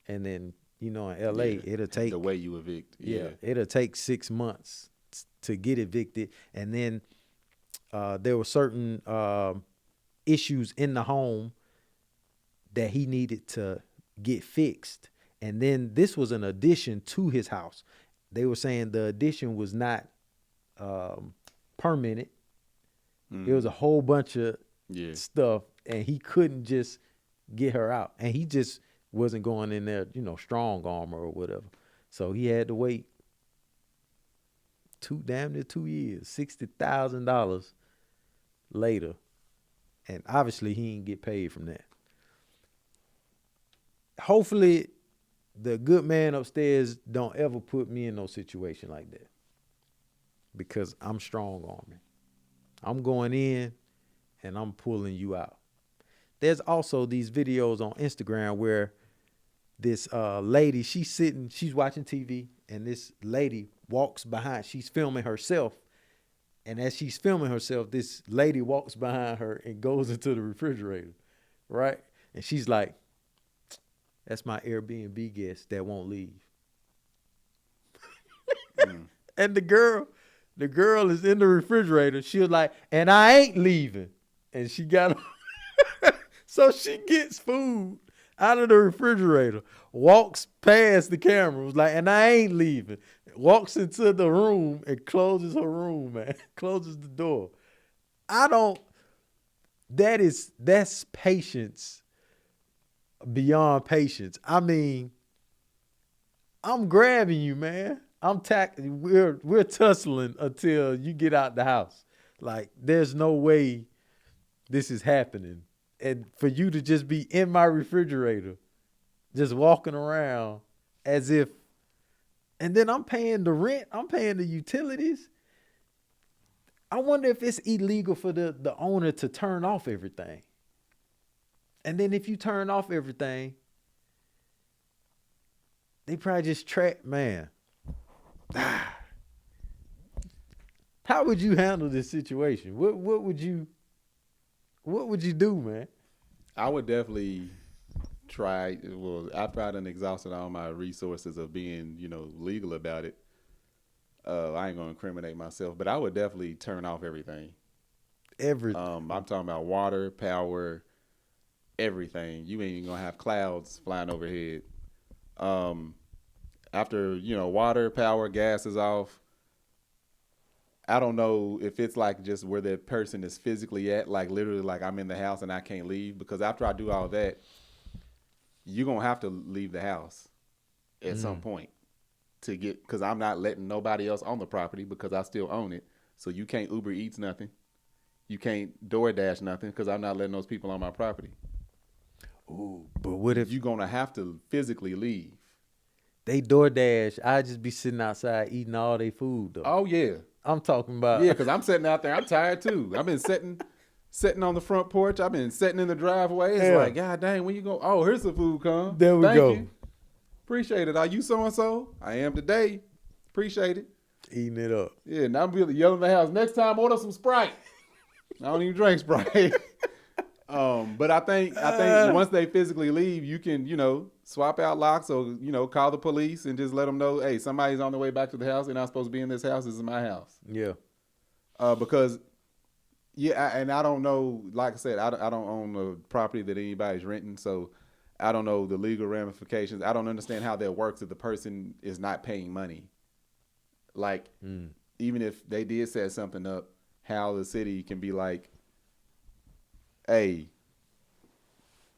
And then, in LA, it'll take...
The way you evict.
Yeah, it'll take 6 months to get evicted. And then there were certain issues in the home that he needed to get fixed. And then this was an addition to his house. They were saying the addition was not permanent. It was a whole bunch of stuff, and he couldn't just get her out. And he just wasn't going in there, strong arm or whatever. So he had to wait damn near 2 years, $60,000 later. And obviously he didn't get paid from that. Hopefully the good man upstairs don't ever put me in no situation like that, because I'm strong arming. I'm going in and I'm pulling you out. There's also these videos on Instagram where this lady, she's watching TV, and this lady walks behind. She's filming herself. And as she's filming herself, this lady walks behind her and goes into the refrigerator, right? And she's like, that's my Airbnb guest that won't leave. And the girl is in the refrigerator. She was like, and I ain't leaving. And she got so she gets food out of the refrigerator, walks past the camera, was like, and I ain't leaving. Walks into the room and closes her room, man. Closes the door. That's patience beyond patience. I mean, I'm grabbing you, man. We're tussling until you get out the house. Like, there's no way this is happening. And for you to just be in my refrigerator, just walking around as if, and then I'm paying the rent, I'm paying the utilities. I wonder if it's illegal for the owner to turn off everything. And then if you turn off everything, they probably just man. How would you handle this situation? What would you do, man?
I would definitely try. Well, after I done exhausted all my resources of being, legal about it, I ain't gonna incriminate myself, but I would definitely turn off everything. I'm talking about water, power, everything. You ain't even gonna have clouds flying overhead. After, water, power, gas is off, I don't know if it's like just where that person is physically at, like literally like I'm in the house and I can't leave, because after I do all that, you're going to have to leave the house at some point because I'm not letting nobody else on the property because I still own it. So you can't Uber Eats nothing. You can't DoorDash nothing because I'm not letting those people on my property.
Ooh, but what if
You're gonna have to physically leave?
they DoorDash? I just be sitting outside eating all their food though.
Oh yeah,
I'm talking about.
yeah. Because I'm sitting out there. I'm tired too. I've been sitting on the front porch. I've been sitting in the driveway. It's
Yeah.
like, God dang, when you go? Oh, here's the food come.
There we
Thank
go.
you. Appreciate it. Are you so and so? I am today. Appreciate it.
Eating it up.
Yeah, now I'm really yelling at the house. Next time, order some Sprite. I don't even drink Sprite. But I think once they physically leave, you can, swap out locks or, call the police and just let them know, hey, somebody's on their way back to the house. They're not supposed to be in this house. This is my house.
Yeah.
Because, and I don't know, like I said, I don't own the property that anybody's renting. So I don't know the legal ramifications. I don't understand how that works if the person is not paying money. Like, even if they did set something up, how the city can be like, hey,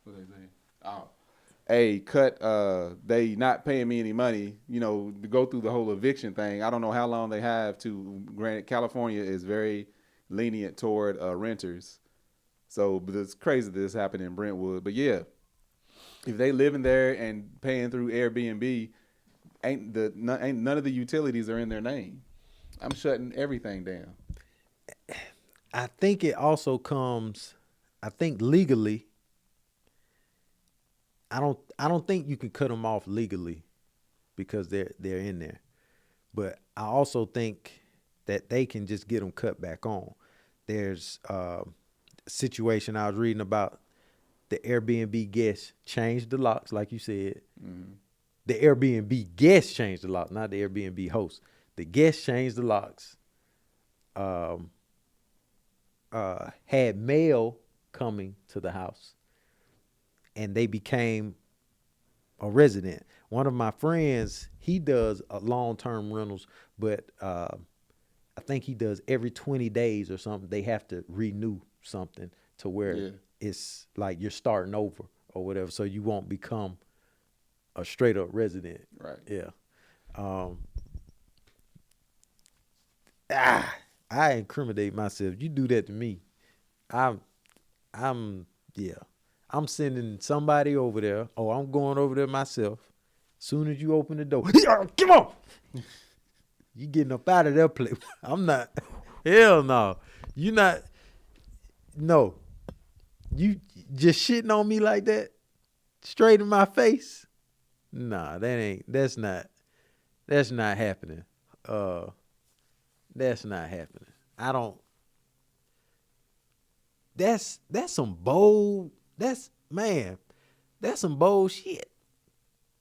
what they say? Oh, hey, cut. They not paying me any money. To go through the whole eviction thing. I don't know how long they have to. Granted, California is very lenient toward renters, so but it's crazy that this happened in Brentwood. But yeah, if they living there and paying through Airbnb, ain't none of the utilities are in their name. I'm shutting everything down.
I think it also comes. I think legally. I don't think you can cut them off legally because they're in there, but I also think that they can just get them cut back on. There's a situation I was reading about. The Airbnb guest changed the locks, like you said. Mm-hmm. The Airbnb guest changed the lock, not the Airbnb host. The guest changed the locks. Had mail coming to the house, and they became a resident. One of my friends, he does long-term rentals, but I think he does every 20 days or something. They have to renew something to where it's like you're starting over or whatever, so you won't become a straight-up resident.
Right.
Yeah. I incriminate myself. You do that to me, I'm sending somebody over there. Oh, I'm going over there myself. Soon as you open the door, come on. You getting up out of that place. I'm not. Hell no. You not. No. You just shitting on me like that, straight in my face. Nah, that's not happening. That's not happening. I don't. That's some bold. That's some bold shit.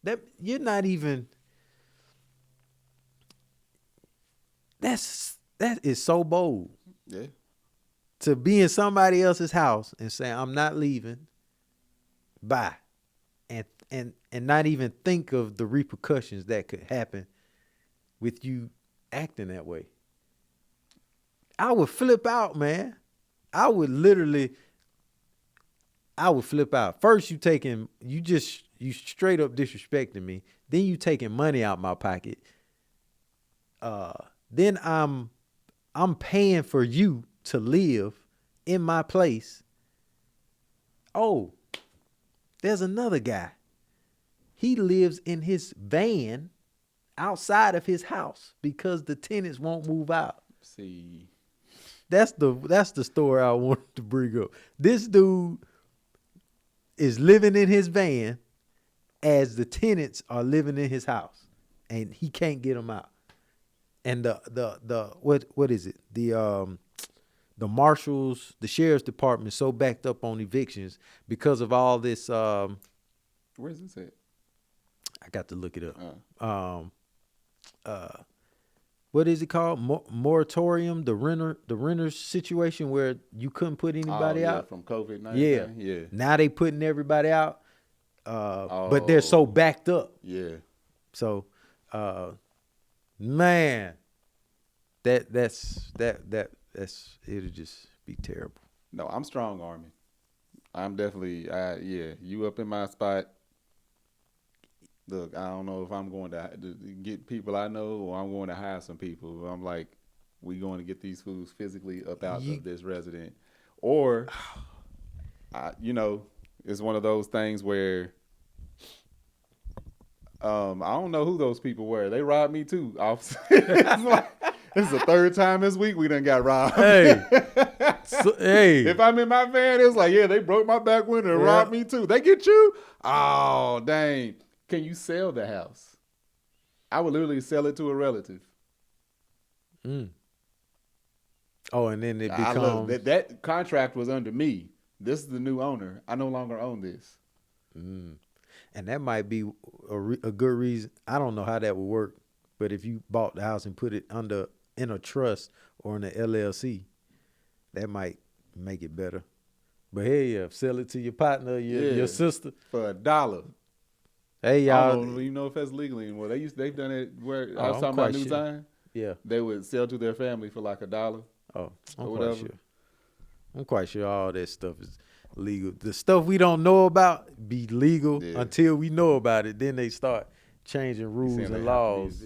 That you're not even. That is so bold.
Yeah.
To be in somebody else's house and say I'm not leaving. Bye. And not even think of the repercussions that could happen with you acting that way. I would flip out, man. I would flip out. First you straight up disrespecting me. Then you taking money out my pocket. Then I'm paying for you to live in my place. Oh, there's another guy. He lives in his van outside of his house because the tenants won't move out.
See,
that's the story I wanted to bring up. This dude is living in his van as the tenants are living in his house, and he can't get them out. And the what is it? The marshals, the sheriff's department, so backed up on evictions because of all this.
Where's this at?
I got to look it up. What is it called? Moratorium, the renters situation where you couldn't put anybody out
from COVID-19.
Yeah. Now they putting everybody out, but they're so backed up.
Yeah.
So, man, that's it'll just be terrible.
No, I'm strong arming. I'm definitely you up in my spot. Look, I don't know if I'm going to get people I know or I'm going to hire some people. I'm like, We going to get these fools physically up out of this resident, or, it's one of those things where. I don't know who those people were. They robbed me too, officer. This is the third time this week we done got robbed.
Hey,
if I'm in my van, it's like, yeah, they broke my back window and robbed me too. They get you? Oh, dang. Can you sell the house? I would literally sell it to a relative.
Oh, and then it becomes
that contract was under me. This is the new owner. I no longer own this.
And that might be a good reason. I don't know how that would work, but if you bought the house and put it in a trust or in an LLC, that might make it better. But hey, sell it to your partner, your sister
for $1.
Hey, y'all.
I don't even know if that's legal anymore. They've done it where I was talking about New Zion.
Yeah,
they would sell to their family for like $1.
Oh, I'm quite sure all that stuff is legal. The stuff we don't know about be legal until we know about it. Then they start changing rules and laws.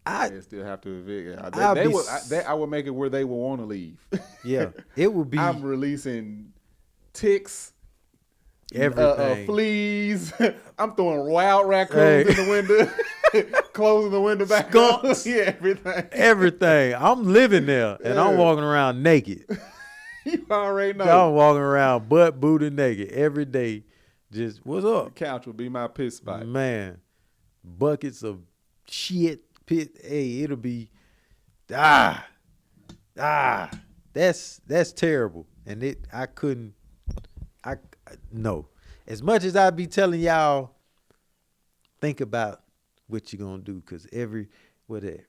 They still have to evict. I would make it where they will want to leave.
Yeah, it would be.
I'm releasing ticks,
everything,
fleas. I'm throwing wild raccoons in the window. Closing the window back.
Skunks.
Yeah,
everything. I'm living there, and I'm walking around naked.
You already know.
I'm walking around butt booty naked every day. Just, what's up?
The couch will be my piss spot.
Man, buckets of shit. Hey, it'll be, that's terrible. And no. As much as I be telling y'all, think about what you're going to do, because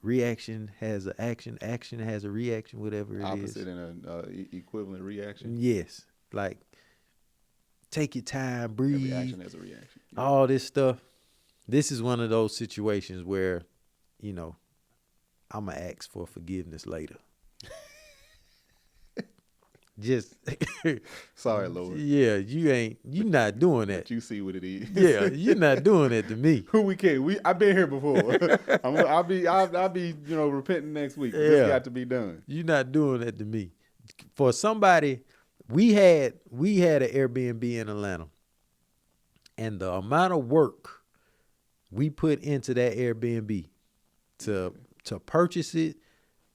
reaction has an action has a reaction, whatever it is.
Opposite and an equivalent reaction.
Yes. Like, take your time, breathe.
Every action has a reaction.
Yeah. All this stuff. This is one of those situations where, I'm going to ask for forgiveness later. Just
sorry, Lord.
Yeah, you not doing that.
But you see what it is.
Yeah, you're not doing that to me.
Who we can? I've been here before. I'll be repenting next week. Yeah. This got to be done.
You're not doing that to me. For somebody, we had an Airbnb in Atlanta, and the amount of work we put into that Airbnb to purchase it,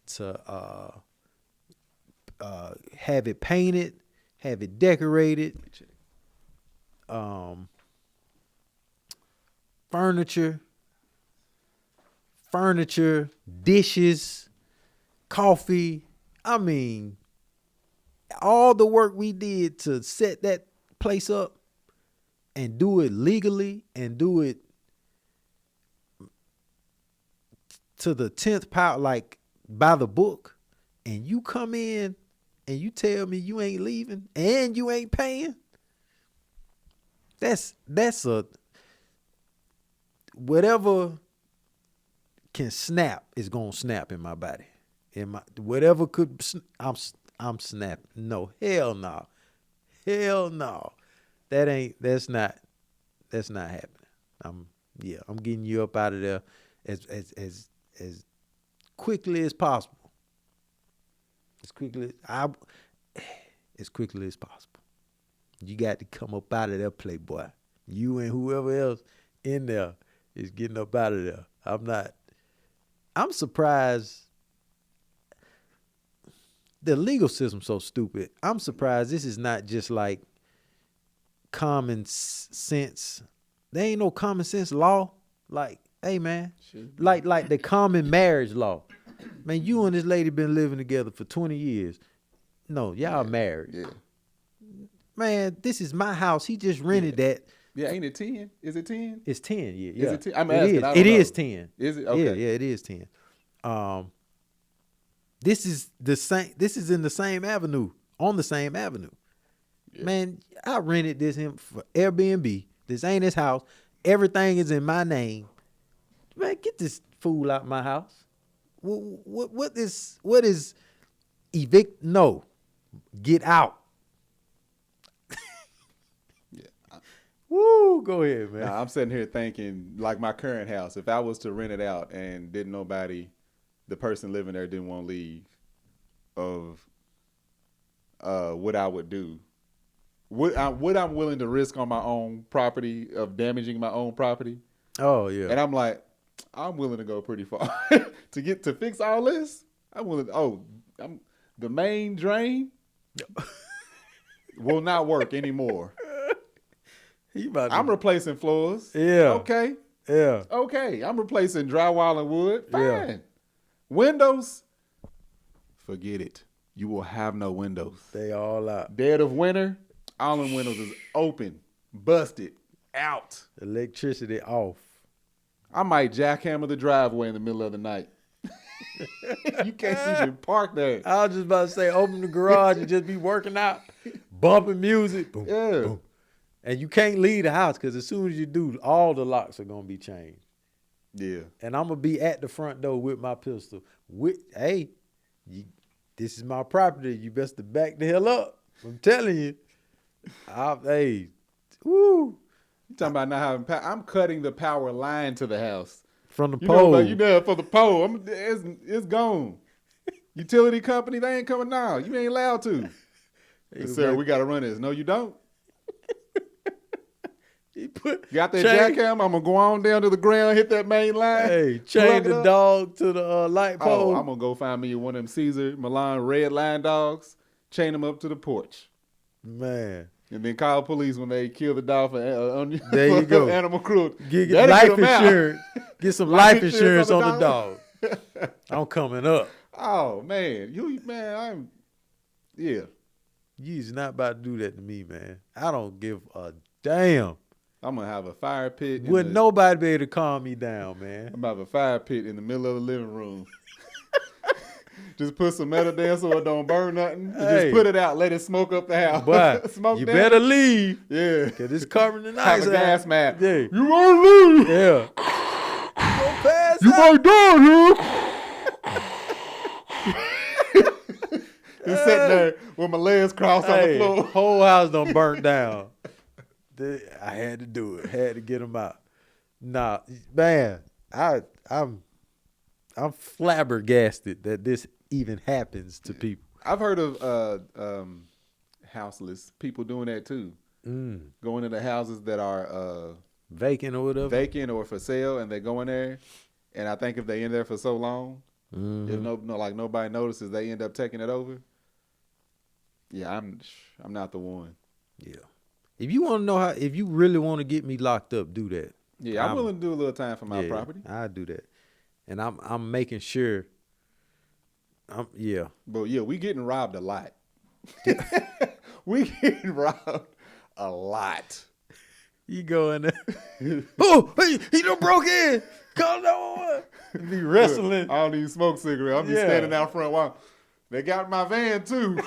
to have it painted, have it decorated, furniture, dishes, coffee. I mean, all the work we did to set that place up and do it legally and do it to the 10th power, like by the book, and you come in and you tell me you ain't leaving and you ain't paying, that's a whatever can snap is gonna snap in my body. Whatever could, I'm snapping. No, hell no, that's not happening. I'm getting you up out of there as quickly as possible. As quickly as possible. You got to come up out of there, playboy. You and whoever else in there is getting up out of there. I'm surprised. The legal system's so stupid. I'm surprised this is not just like common sense. There ain't no common sense law. Like, hey man, like the common marriage law. Man, you and this lady been living together for 20 years. No, y'all married.
Yeah.
Man, this is my house. He just rented that.
Yeah, ain't it 10? Is it 10?
It's 10, yeah.
Is it 10? I'm asking.
It is 10.
Is it? Okay.
Yeah, it is 10. This is the same. This is in the same avenue, on the same avenue. Yeah. Man, I rented this him for Airbnb. This ain't his house. Everything is in my name. Man, get this fool out my house. What is evict? No, get out.
Yeah.
Woo, go ahead, man.
Nah, I'm sitting here thinking, like my current house, if I was to rent it out and the person living there didn't want to leave, of what I would do. What I'm willing to risk on my own property of damaging my own property.
Oh yeah.
And I'm like, I'm willing to go pretty far to fix all this. I'm willing. The main drain will not work anymore. I'm replacing floors.
Yeah.
Okay.
Yeah.
Okay. I'm replacing drywall and wood. Fine.
Yeah.
Windows. Forget it. You will have no windows.
They all out.
Dead of winter, all them windows is open, busted, out.
Electricity off.
I might jackhammer the driveway in the middle of the night. You can't even park there.
I was just about to say, open the garage and just be working out, bumping music. Boom,
Yeah.
boom. And you can't leave the house because as soon as you do, all the locks are going to be changed.
Yeah.
And I'm going to be at the front door with my pistol. This is my property. You best to back the hell up. I'm telling you. Woo.
You talking about not having power? I'm cutting the power line to the house.
From the pole.
You know, for the pole. It's gone. Utility company, they ain't coming now. You ain't allowed to. Hey, sir, we got to run this. No, you don't. Got that jackhammer? I'm going to go on down to the ground, hit that main line.
Hey, chain the dog to the light pole.
Oh, I'm going to go find me one of them Caesar Milan red line dogs, chain them up to the porch.
Man.
And then call police when they kill the dog for
there you go.
Animal cruelty.
Get life insurance. Get some life insurance on the dog. I'm coming up.
Oh, man. Yeah.
You's not about to do that to me, man. I don't give a damn.
I'm going to have a fire pit.
Wouldn't nobody be able to calm me down, man.
I'm going to have a fire pit in the middle of the living room. Just put some metal there so it don't burn nothing.
Hey.
Just put it out. Let it smoke up the house.
But you better leave.
Yeah.
Because it's covering the night.
Have a gas mask.
Yeah.
You won't leave.
Yeah.
You might die here. Just sitting there with my legs crossed on the floor.
Whole house done burnt down. I had to do it. Had to get them out. Nah, man, I'm flabbergasted that this even happens to people.
I've heard of houseless people doing that too. Going into houses that are
vacant or whatever.
Vacant or for sale, and they go in there, and I think if they in there for so long, if nobody notices, they end up taking it over. Yeah, I'm not the one.
Yeah. If you want to know if you really want to get me locked up, do that.
Yeah, I'm willing to do a little time for my property.
I do that, and I'm making sure. But
yeah, we getting robbed a lot. We getting robbed a lot.
You go in there. Oh, he done broke in. Call no one. Be wrestling.
I don't even smoke cigarettes. I'm just standing out front. While they got my van too.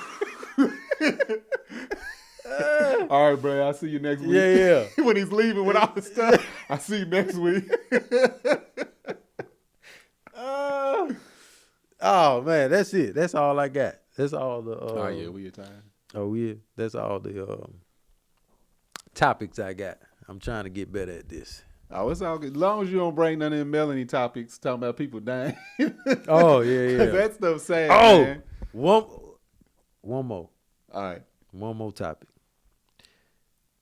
All right, bro. I'll see you next week.
Yeah.
When he's leaving with all the stuff, I'll see you next week.
Oh man, that's it. That's all I got. That's all the.
Oh yeah, we at time.
Oh yeah, that's all the topics I got. I'm trying to get better at this.
Oh, it's all good. As long as you don't bring none of them Melanie topics talking about people dying.
Oh yeah.
That stuff's sad. Man.
One more.
All right.
One more topic.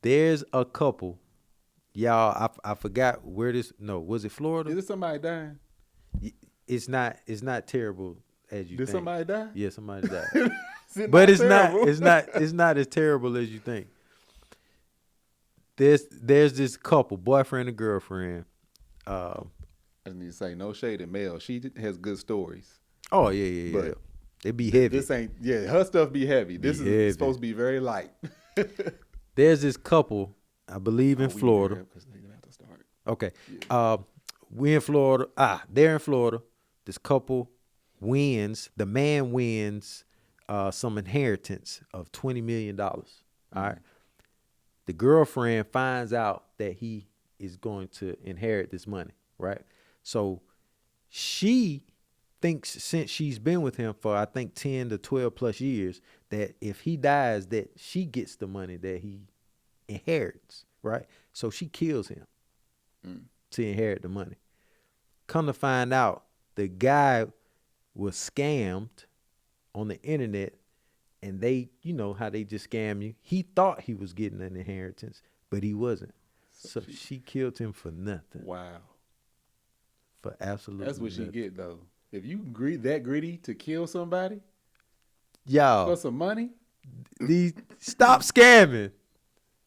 There's a couple, y'all. I forgot where this. No, was it Florida?
Is it somebody dying?
It's not terrible as you think.
Did somebody die?
Yeah, somebody died. But it's not as terrible as you think. There's this couple, boyfriend and girlfriend.
I just need to say, no shade at Mel. She has good stories.
Oh yeah.
But
they be heavy.
This ain't. Yeah, her stuff be heavy. This is heavy. Supposed to be very light.
There's this couple, I believe in Florida. Okay. Yeah. We in Florida. They're in Florida. This couple wins. The man wins some inheritance of $20 million. All right. The girlfriend finds out that he is going to inherit this money, right? So she thinks, since she's been with him for, I think, 10 to 12 plus years, that if he dies, that she gets the money that he inherits. right? So she kills him
Mm.
to inherit the money. Come to find out, the guy was scammed on the internet, and they, you know how they just scam you. He thought he was getting an inheritance, but he wasn't. So she killed him for nothing.
Wow.
For absolutely
That's what
nothing.
she get though. If you that greedy to kill somebody
Y'all,
for some money,
stop scamming.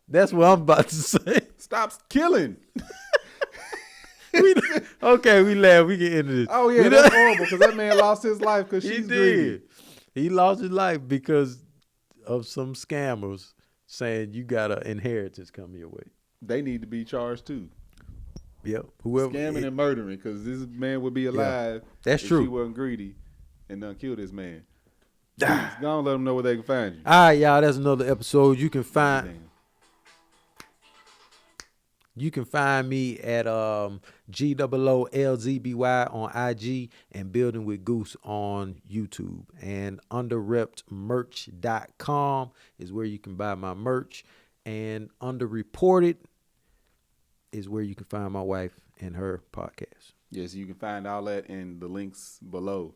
That's what I'm about to say.
stop killing.
Okay, we laugh. We get into this.
Oh yeah, that's horrible because that man lost his life because she's greedy.
He lost his life because of some scammers saying you got an inheritance coming your way.
They need to be charged too.
Yep. Whoever
Scamming and murdering because this man would be alive.
That's
if
true.
She wasn't greedy and done killed this man. Please, go and let them know where they can find you.
All right, y'all. That's another episode. You can find me at GOOLZBY on IG and Building with Goose on YouTube. And underreptmerch.com is where you can buy my merch. And Underreported is where you can find my wife and her podcast.
Yes, you can find all that in the links below.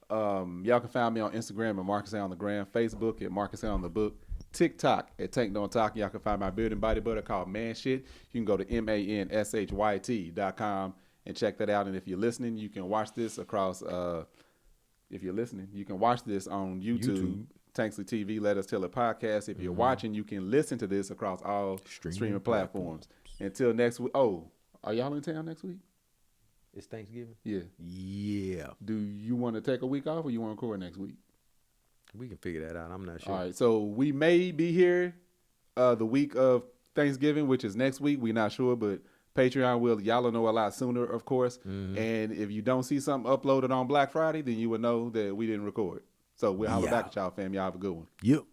Y'all can find me on Instagram at Marcus A on the Gram, Facebook at Marcus A on the Book, TikTok at Tank Don't Talk. Y'all can find my building body butter called Man Shit. You can go to manShyt.com and check that out. And if you're listening, you can watch this across. If you're listening, you can watch this on YouTube. Tanksley TV, Let Us Tell It podcast. If you're watching, you can listen to this across all streaming platforms. Until next week. Oh, are y'all in town next week?
It's Thanksgiving?
Yeah.
Yeah.
Do you want to take a week off or you want to record next week?
We can figure that out. I'm not sure.
All right. So we may be here the week of Thanksgiving, which is next week. We're not sure, but Patreon will. Y'all will know a lot sooner, of course. Mm-hmm. And if you don't see something uploaded on Black Friday, then you will know that we didn't record. So we'll holler back at y'all, fam. Y'all have a good one.
Yep.